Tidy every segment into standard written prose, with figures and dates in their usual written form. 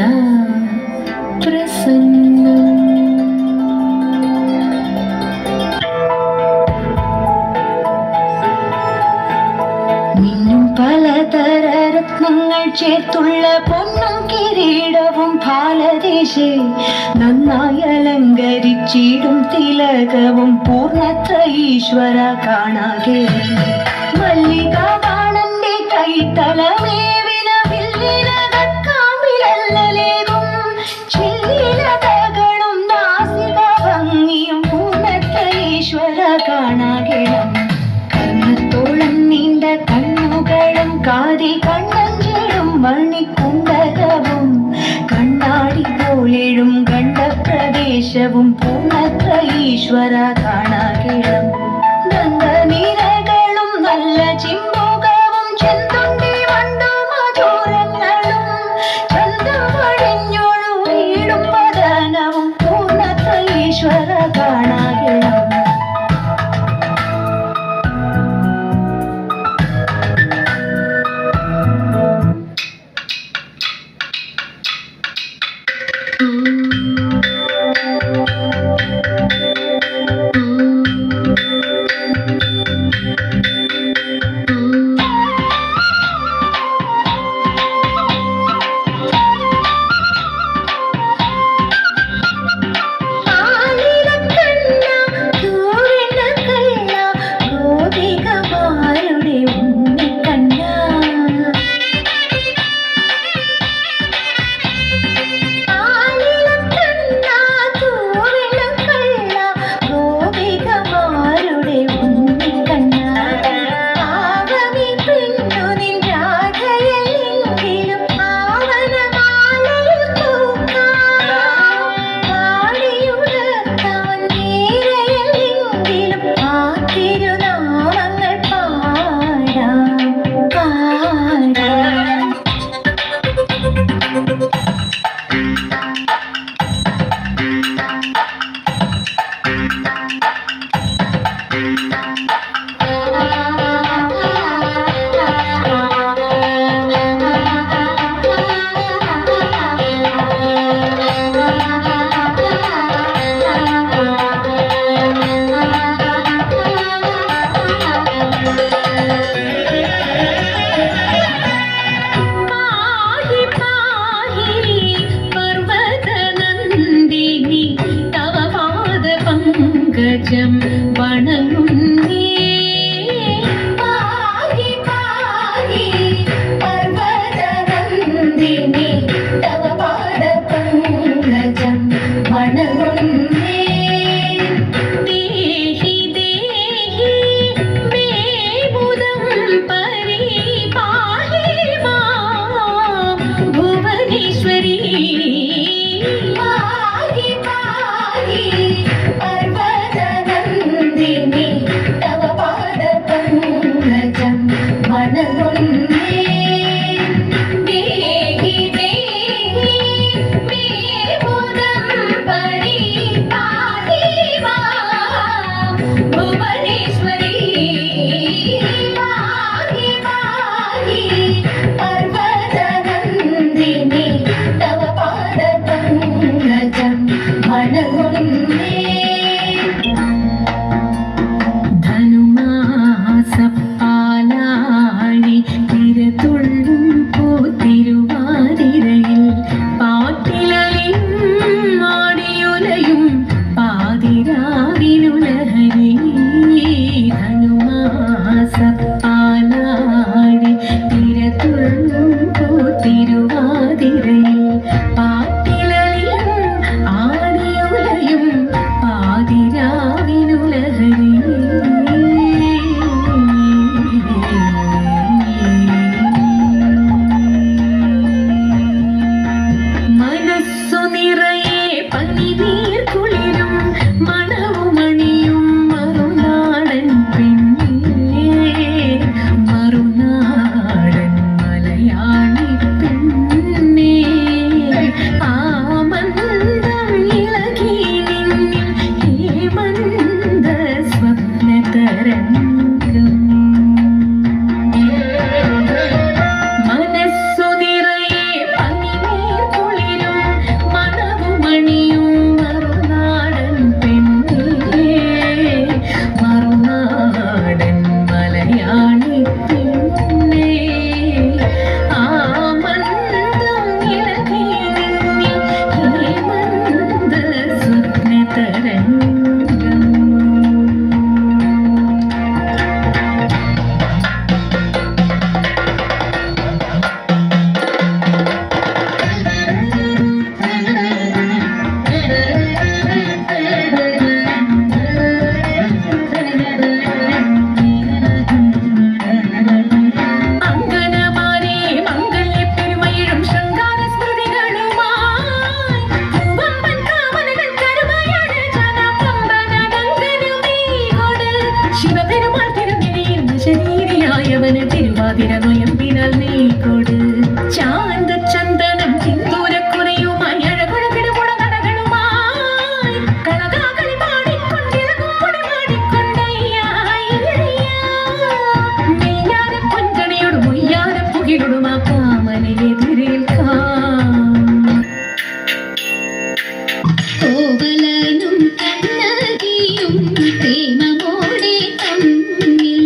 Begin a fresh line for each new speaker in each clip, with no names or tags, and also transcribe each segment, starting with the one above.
സദാ പ്രസന്നം. മിന്നും പലതര രത്നങ്ങൾ ചേർത്തുള്ള പൊന്നും കിരീടവും ഭാരതേശേ നന്നായി അലങ്കരിച്ചിടും തിലകവും പൂർണ്ണത്ര ഈശ്വര കാണാകെ. മല്ലിക ബാണന്റെ കൈത്തലമേവിന വില്ലിനകക്കാമ്പിലല്ലേകും ചില്ലിലതകളും നാസിക ഭംഗിയും പൂർണ്ണത്ര ഈശ്വര കാണാകണം. കർണത്തോളം നീണ്ട കണ്ണുകളും കാതി കണ്ണഞ്ചിടും മണിക്കുണ്ടലവും കണ്ണാടി പോലെഴും ഗണ്ഡപ്രദേശവും പൂർണ്ണത്ര ഈശ്വര കാണാകിടം. ദന്തനിരകളും നല്ല ചിമ്പുകവും ചെന്തുണ്ടി വണ്ടും മധുരങ്ങളും ചന്തം വഴിഞ്ഞൊഴു വീടും വദനവും പൂർണ്ണത്ര ഈശ്വര കാണാകിടം. പങ്കജം വണങ്ങുന്നേ. പാഹി പാഹി പർവതനന്ദിനി തവ പാദ പങ്കജം വണങ്ങുന്നേ. ദേഹി ദേഹി മേ മുദം പരിപാഹി മാം ഭുവനേശ്വരി. പാഹി പാഹി പർവതനന്ദിനി തവ പാദ പങ്കജം വണങ്ങുന്നേ. ദേഹി ദേഹി മേ മുദം പരിപാഹി മാം ഭുവനേശ്വരി. പാഹി പാഹി പർവതനന്ദിനി തവ പാദ പങ്കജം വണങ്ങുന്നേ. ധനുമാസപ്പാലാഴി തിരതുള്ളും പൂത്തിരുവാതിരയിൽ പാട്ടിലയും മാടിയുലയും പാതിരാവിനുലഹരി. ധനുമാസപ്പാലാഴി തിരതുള്ളും പൂത്തിരുവാതിരയിൽ പാട്ടിലയും ആടിയുലയും പാതിരാവിനുലഹരി. മനസ്സു നിറയെ പനിനീർ കുളിരും മണവുമണിയും മറുനാടൻ പെണ്ണേ. മറുനാടൻ മലയാളി പെണ്ണേ. ആമന്ദം ഇളകി നിന്നിൽ ഹേമന്ത സ്വപ്നതരംഗം. മനസ്സു നിറയെ പനിനീർ കുളിരും മധുരമയമ്പിനാൽ നീ കൊട് ചാന്ത ചന്ദനം ചിന്തൂരക്കുറയുമായി അഴകുഴകിടുമുട നടകളുമായി കളകാകളി പാടിക്കൊണ്ടിറങ്ങും പൊടി പാടിക്കൊണ്ടയ്യായ പൊൻകണിയോട് മൊയ്യാര പുകിടും ആ കാമനെതിരേൽക്കാം
കോവലനും കണ്ണകിയും പ്രേമമോടെ തമ്മിൽ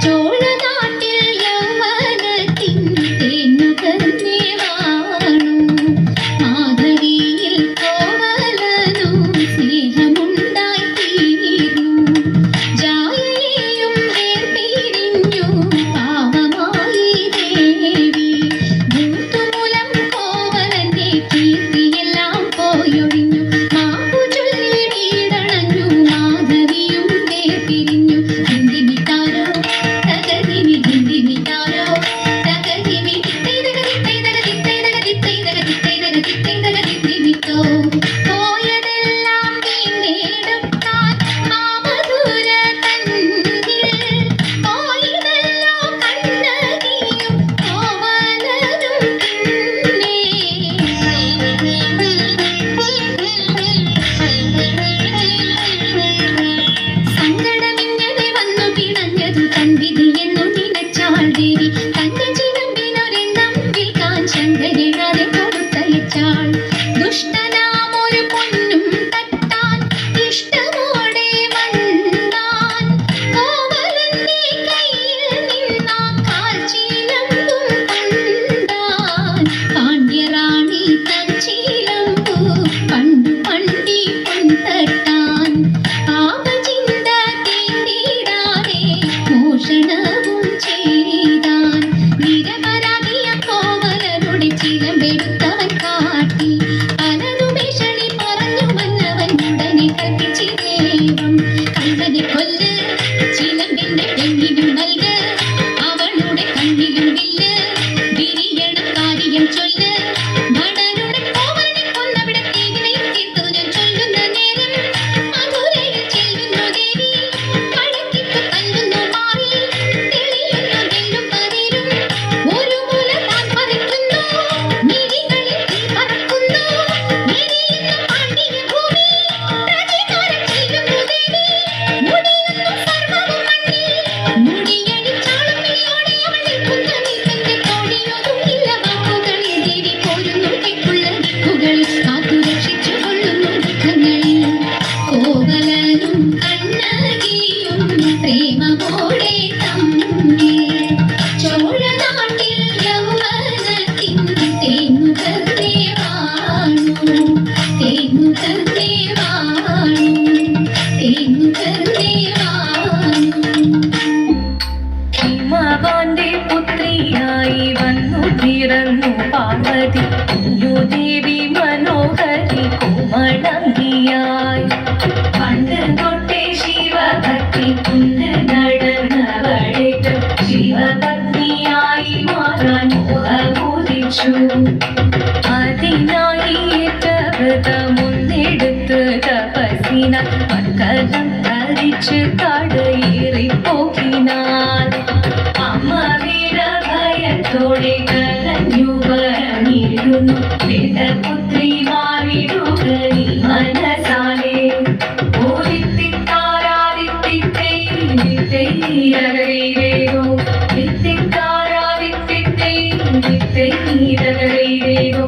ചോഴനാട്ടിൽ യൗവനത്തിൻ തേനുകർന്നേ വാണു മാധവിയിൽ കോവലനും സ്നേഹമുണ്ടായി തീർന്നു ജായയെയും വേർപിരിഞ്ഞു പാവമായി ദേവി ഭൂതുമൂലം കോവലന്റെ കീർത്തിയെല്ലാം പോയൊഴിഞ്ഞു ദുഷ്ടനാമൊരു പൊന്നും തട്ടാൻ ഇഷ്ടമോടെ വന്നാൻ കോവലന്റെ കയ്യിൽ നിന്നാ കാൽച്ചീലമ്പും കൊണ്ടാൻ പാണ്ഡ്യറാണി തച്ചീലമ്പു പണ്ടു പണ്ടി പൊൻതട്ടാൻ പാപചിന്ത തീണ്ടിടാതെ മോഷണവും ചെയ്താൻ നിരപരാധിയ കോവലരുടെ ചിലമ്പെടുത്തവൻ കാട്ടി പലതുമേഷണി പറഞ്ഞു വന്നവൻ ഉടനെ കൽപ്പിച്ചു ദേവം കള്ളനെ കൊല്ല് ചിലമ്പിന്റെ പെണ്ണിനും നൽക് അവളുടെ കണ്ണിലും വില്ല് വിരിയണം കാര്യം ചൊല്ല് ഭടനുടെ കോവലനെ കൊന്നവിടെ തീവിനെയും തീർത്തു ഞാൻ ചൊല്ലുന്ന നേരം മധുരയിൽ ചെല്ലുന്നു ദേവി കടക്കിട്ട് തല്ലുന്നു മാറി തെളിയുന്നു നെല്ലും പതിരും ഒരു മുല താൻ പറിക്കുന്നു മിഴികളിൽ തീ പറക്കുന്നു എരിയുന്നു പാണ്ഡ്യ ഭൂമി പ്രതികാരം ചെയ്യുന്നു ദേവി മുടിയുന്നു സർവ്വവും മണ്ണിൽ മുടിയടിച്ചാളും വിളിയോടെ അവൾ നിൽക്കുന്ന നിൽക്കന്റെ തോടിയൊതുങ്ങില്ല വാക്കുകളിൽ ദേവി പോരുന്നു തെക്കുള്ള ദിക്കുകളിൽ കാത്തു രക്ഷിച്ചു കൊള്ളുന്നു ദുഃഖങ്ങളിൽ കോവലനും കണ്ണകിയും പ്രേമമോടെ തമ്മിൽ ചോഴനാട്ടിൽ യൗവനത്തിൻ തേനുകർന്നേ വാണു തേനുകർന്നേ വാണു തേനുകർന്നേ വാണു
ഹിമവാന്റെ പുത്രിയായി വന്നു പിറന്നു പാർവതി കുഞ്ഞുദേവി മനോഹരി കോമളങ്കിയായി പണ്ട് തൊട്ടേ ശിവഭക്തി കുന്ന് നടന്നവളേക്ക് ശിവഭക്തിയായി മാറാൻ മോഹമോദിച്ചു അതിനായി ഏറ്റ വ്രതമൊന്നെടുത്ത് തപസിന മക്കലം ധരിച്ച് കടയേറിപ്പോകിനാൻ അമ്മ വീരഭയത്തോടെ കരഞ്ഞു പറഞ്ഞിരുന്നു വേദപുത്രി മാറിടുക നീ മനസാലെ ഓരിത്തിത്താരാദിത്തിത്തേരോ വിത്തിത്താരാദിത്തിത്തേരോ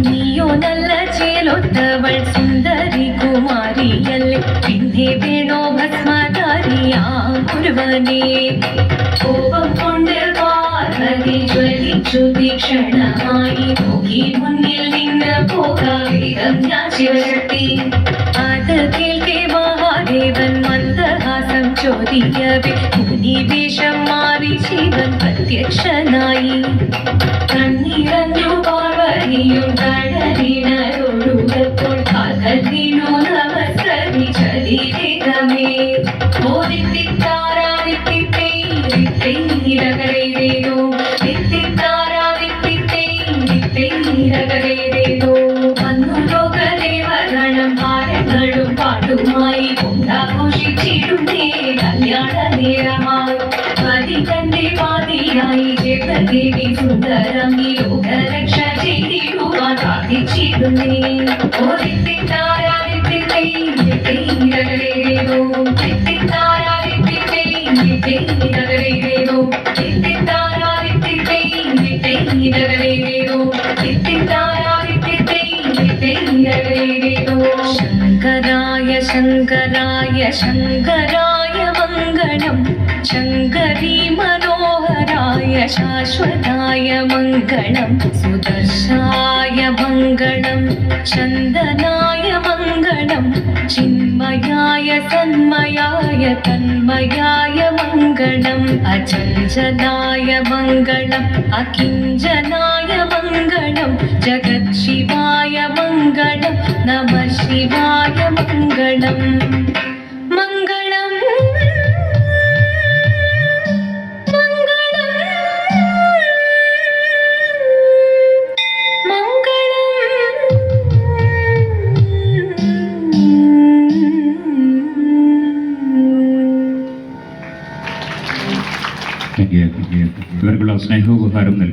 നീയോ നല്ല ചേലൊത്തവൾ സുന്ദരി കുമാരിയല്ലേ പിന്നെ വേണോ ഭസ്മധാരിയാം ഒരുവനെ കോപം കൊണ്ട് പാർവതി ജ്വലിച്ചു തീക്ഷണമായി നോക്കി മുന്നിൽ നിന്ന് പോകാം ഞാൻ ശിവശക്തി അത് കേൾക്കെ മഹാദേവൻ മന്ദഹാസം ചോദിക്കവേ മുനിവേഷം മാറി ശിവൻ പ്രത്യക്ഷനായി കണ്ണിറഞ്ഞു പാർവതിയും കടലിനൊഴുകപ്പോൾ അകലിനു നമസ്കരി ചലിതമേ ഓദിത്തിത്താരാദിത്തിത്തേരോ വിത്തിത്താരാദിത്തിത്തേരോ വന്നു ലോകദേവഗണം ഭാരങ്ങളും പാട്ടുമായി കൊണ്ടാഘോഷിച്ചിടുന്നേ കല്യാണ നേരമായി പതി തന്റെ പാതിയായി ദേവി സുന്ദരം ഈ ലോകരക്ഷ ചെയ്തിടുവാൻ പ്രാർത്ഥിച്ചിടുന്നേ. ശങ്കരായ ശങ്കരായ ശങ്കരായ മംഗളം ശങ്കരീ മനോഹരായ ശാശ്വതായ മംഗളം സുദർശായ മംഗളം ചന്ദനായ മംഗളം ചിന്മയായ തന്മയായ തന്മയായ മംഗളം അചഞ്ചലായ മംഗളം അകിഞ്ചനായ മംഗളം ജഗത് ശിവായ മംഗളം നമഃ ശിവായ മംഗളം മംഗളം
ഇവർക്കുള്ള സ്നേഹോപഹാരം നൽകി